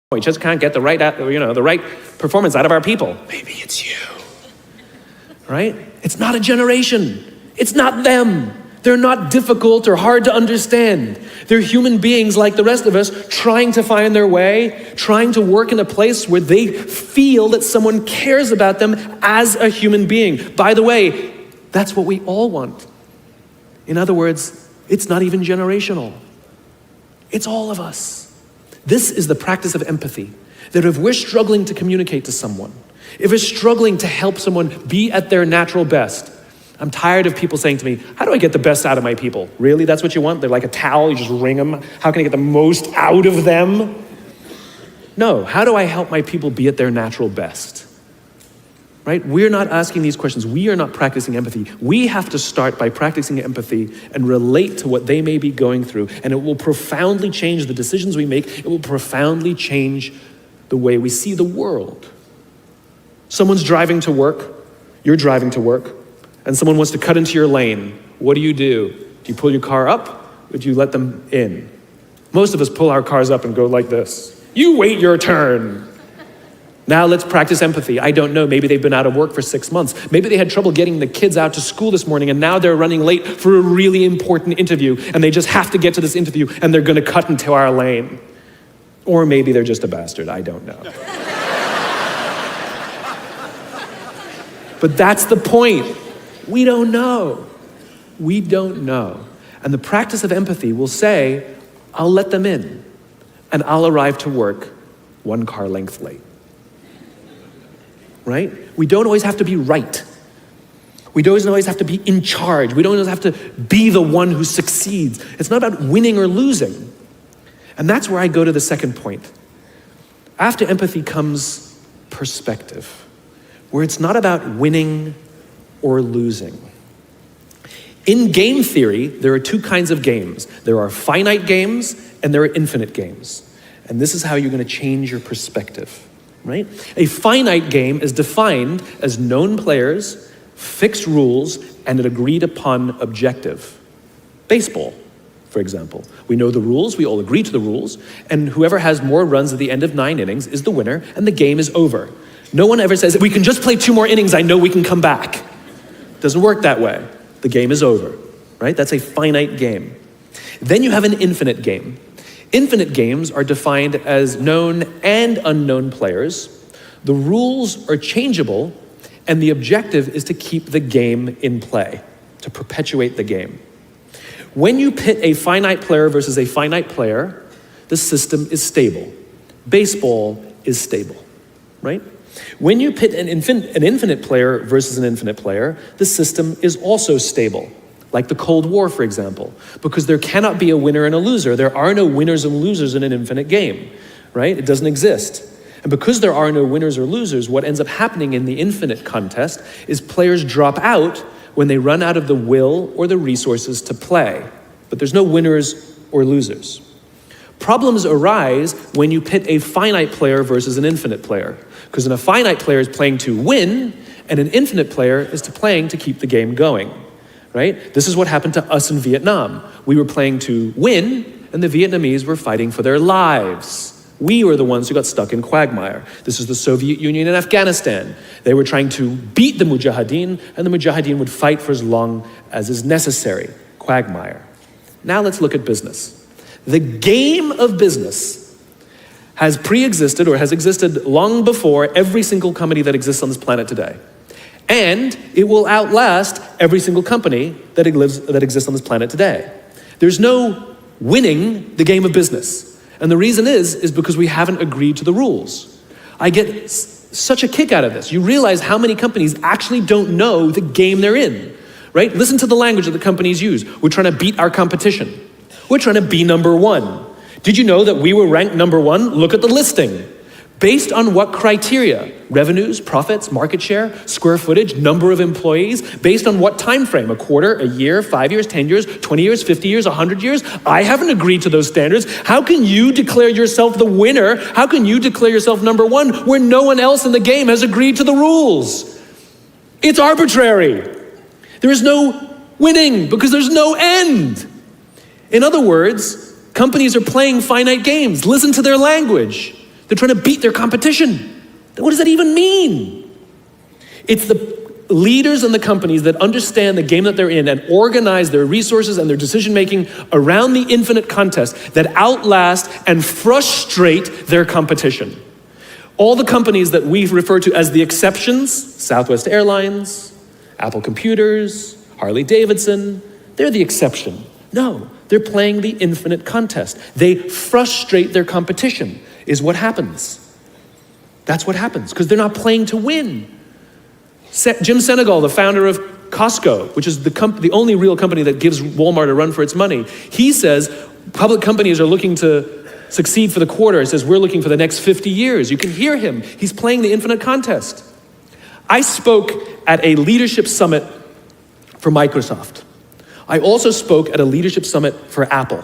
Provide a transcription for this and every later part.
We just can't get the right performance out of our people. Maybe it's you, right? It's not a generation. It's not them. They're not difficult or hard to understand. They're human beings like the rest of us, trying to find their way, trying to work in a place where they feel that someone cares about them as a human being. By the way, that's what we all want. In other words, it's not even generational. It's all of us. This is the practice of empathy, that if we're struggling to communicate to someone, if we're struggling to help someone be at their natural best, I'm tired of people saying to me, how do I get the best out of my people? Really, that's what you want? They're like a towel, you just wring them. How can I get the most out of them? No, how do I help my people be at their natural best? Right? We're not asking these questions. We are not practicing empathy. We have to start by practicing empathy and relate to what they may be going through. And it will profoundly change the decisions we make. It will profoundly change the way we see the world. Someone's driving to work. You're driving to work. And someone wants to cut into your lane. What do? Do you pull your car up or do you let them in? Most of us pull our cars up and go like this. You wait your turn. Now let's practice empathy. I don't know, maybe they've been out of work for 6 months. Maybe they had trouble getting the kids out to school this morning and now they're running late for a really important interview and they just have to get to this interview and they're gonna cut into our lane. Or maybe they're just a bastard, I don't know. But that's the point. We don't know. We don't know. And the practice of empathy will say, I'll let them in and I'll arrive to work 1 car length late. Right? We don't always have to be right. We don't always have to be in charge. We don't always have to be the one who succeeds. It's not about winning or losing. And that's where I go to the second point. After empathy comes perspective, where it's not about winning or losing. In game theory, there are 2 kinds of games. There are finite games and there are infinite games. And this is how you're going to change your perspective. Right? A finite game is defined as known players, fixed rules, and an agreed upon objective. Baseball, for example. We know the rules, we all agree to the rules, and whoever has more runs at the end of 9 innings is the winner, and the game is over. No one ever says, we can just play 2 more innings, I know we can come back. It doesn't work that way. The game is over, right? That's a finite game. Then you have an infinite game. Infinite games are defined as known and unknown players. The rules are changeable, and the objective is to keep the game in play, to perpetuate the game. When you pit a finite player versus a finite player, the system is stable. Baseball is stable, right? When you pit an infinite player versus an infinite player, the system is also stable. Like the Cold War, for example, because there cannot be a winner and a loser. There are no winners and losers in an infinite game, right? It doesn't exist. And because there are no winners or losers, what ends up happening in the infinite contest is players drop out when they run out of the will or the resources to play. But there's no winners or losers. Problems arise when you pit a finite player versus an infinite player, because a finite player is playing to win, and an infinite player is playing to keep the game going. Right? This is what happened to us in Vietnam. We were playing to win, and the Vietnamese were fighting for their lives. We were the ones who got stuck in quagmire. This is the Soviet Union and Afghanistan. They were trying to beat the Mujahideen, and the Mujahideen would fight for as long as is necessary. Quagmire. Now let's look at business. The game of business has pre-existed or has existed long before every single company that exists on this planet today. And it will outlast every single company that exists on this planet today. There's no winning the game of business. And the reason is because we haven't agreed to the rules. I get such a kick out of this. You realize how many companies actually don't know the game they're in, right? Listen to the language that the companies use. We're trying to beat our competition. We're trying to be number 1. Did you know that we were ranked number 1? Look at the listing. Based on what criteria? Revenues, profits, market share, square footage, number of employees, based on what time frame? A quarter, a year, 5 years, 10 years, 20 years, 50 years, 100 years? I haven't agreed to those standards. How can you declare yourself the winner? How can you declare yourself number 1 where no one else in the game has agreed to the rules? It's arbitrary. There is no winning because there's no end. In other words, companies are playing finite games. Listen to their language. They're trying to beat their competition. What does that even mean? It's the leaders and the companies that understand the game that they're in and organize their resources and their decision-making around the infinite contest that outlast and frustrate their competition. All the companies that we refer to as the exceptions, Southwest Airlines, Apple Computers, Harley Davidson, they're the exception. No, they're playing the infinite contest. They frustrate their competition, is what happens. That's what happens, because they're not playing to win. Jim Senegal, the founder of Costco, which is the only real company that gives Walmart a run for its money, he says public companies are looking to succeed for the quarter. He says, we're looking for the next 50 years. You can hear him. He's playing the infinite contest. I spoke at a leadership summit for Microsoft. I also spoke at a leadership summit for Apple.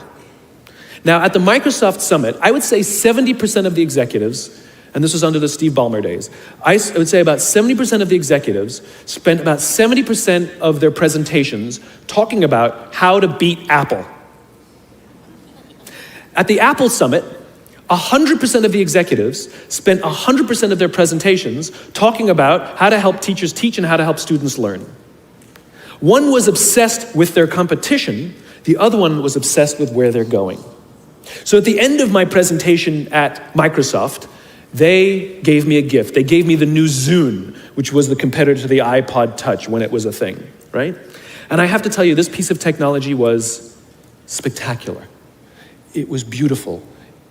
Now, at the Microsoft summit, I would say 70% of the executives, and this was under the Steve Ballmer days, I would say about 70% of the executives spent about 70% of their presentations talking about how to beat Apple. At the Apple Summit, 100% of the executives spent 100% of their presentations talking about how to help teachers teach and how to help students learn. One was obsessed with their competition, the other one was obsessed with where they're going. So at the end of my presentation at Microsoft, they gave me a gift. They gave me the new Zune, which was the competitor to the iPod Touch when it was a thing, right? And I have to tell you, this piece of technology was spectacular. It was beautiful.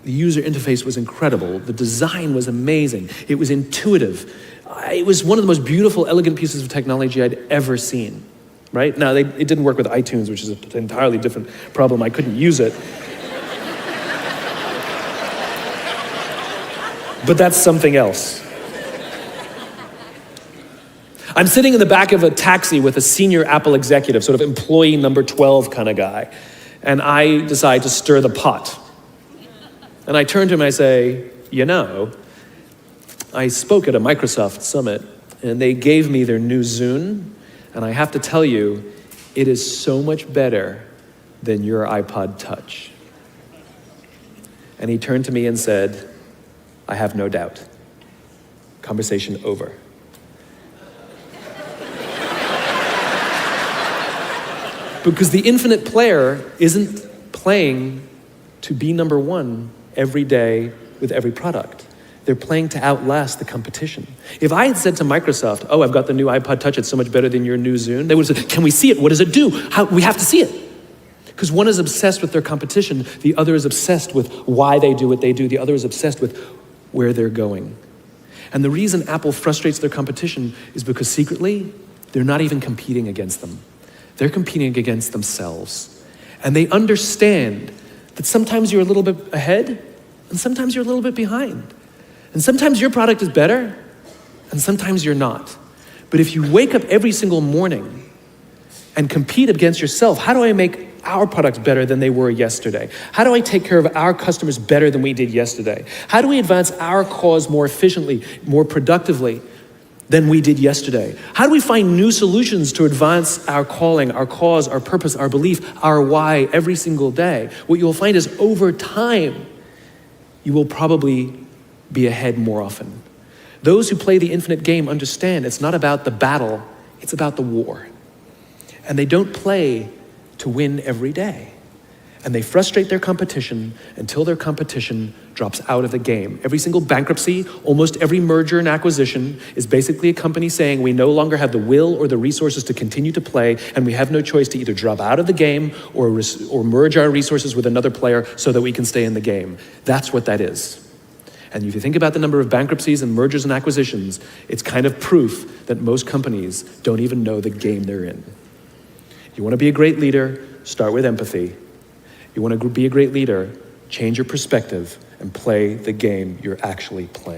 The user interface was incredible. The design was amazing. It was intuitive. It was one of the most beautiful, elegant pieces of technology I'd ever seen, right? Now, it didn't work with iTunes, which is an entirely different problem. I couldn't use it. But that's something else. I'm sitting in the back of a taxi with a senior Apple executive, sort of employee number 12 kind of guy, and I decide to stir the pot. And I turn to him and I say, you know, I spoke at a Microsoft summit, and they gave me their new Zune, and I have to tell you, it is so much better than your iPod Touch. And he turned to me and said, I have no doubt. Conversation over. Because the infinite player isn't playing to be number one every day with every product. They're playing to outlast the competition. If I had said to Microsoft, oh, I've got the new iPod Touch, it's so much better than your new Zune, they would have said, can we see it? What does it do? We have to see it. Because one is obsessed with their competition, the other is obsessed with why they do what they do, the other is obsessed with where they're going. And the reason Apple frustrates their competition is because secretly, they're not even competing against them. They're competing against themselves. And they understand that sometimes you're a little bit ahead, and sometimes you're a little bit behind. And sometimes your product is better, and sometimes you're not. But if you wake up every single morning and compete against yourself, how do I make our products better than they were yesterday? How do I take care of our customers better than we did yesterday? How do we advance our cause more efficiently, more productively than we did yesterday? How do we find new solutions to advance our calling, our cause, our purpose, our belief, our why every single day? What you will find is over time, you will probably be ahead more often. Those who play the infinite game understand it's not about the battle, it's about the war. And they don't play to win every day. And they frustrate their competition until their competition drops out of the game. Every single bankruptcy, almost every merger and acquisition is basically a company saying we no longer have the will or the resources to continue to play, and we have no choice to either drop out of the game or merge our resources with another player so that we can stay in the game. That's what that is. And if you think about the number of bankruptcies and mergers and acquisitions, it's kind of proof that most companies don't even know the game they're in. You want to be a great leader, start with empathy. You want to be a great leader, change your perspective and play the game you're actually playing.